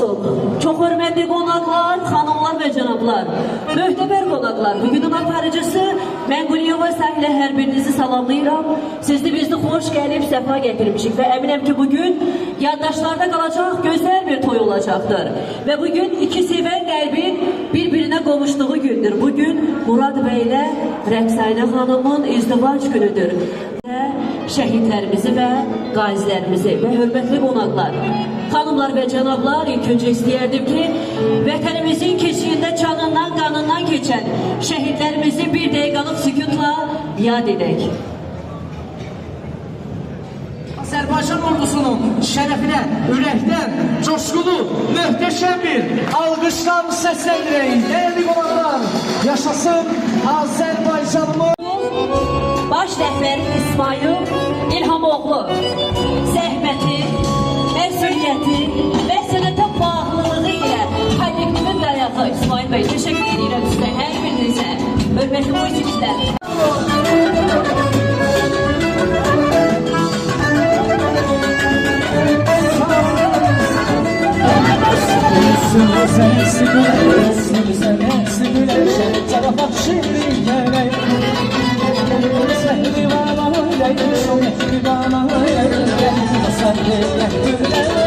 olsun. Çok hörmətli qonaqlar, xanımlar və cənablar, möhtəbər qonaqlar, bugünün aparıcısı mən Quliyeva Səhlə hər birinizi salamlayıram. Sizli bizli xoş gəlib, səfa gətirmişik və əminəm ki, bugün yaddaşlarda qalacaq gözəl bir toy olacaqdır. Və bugün iki sevən qəlbin bir-birinə qovuşduğu gündür. Bugün Murad bəylə Rəqsaynə xanımın izdivac günüdür. Və şəhidlərimizi və qazilərimizi və hörmətli qonaqlar, xanımlar və cənablar, ilk öncə istəyərdim ki, vətənimizin keşiyində canından, qanından keçən şəhidlərimizi bir dəqiqalıq sükutla yad edək. Azərbaycan ordusunun şərəfinə ürəkdən coşqulu, möhtəşəm bir alqışlar səsləndirək. Dəyərli qonaqlar, yaşasın Azərbaycanımız. Baş rəhbəri İsmail İlhamoğlu zəhməti, məsuliyyəti və sənətə bağlılığı ilə kollektivin dayağı İsmail bəy, təşəkkür edirəm sizə, hər birinizə, hörmətli musikçilər. Səhri var,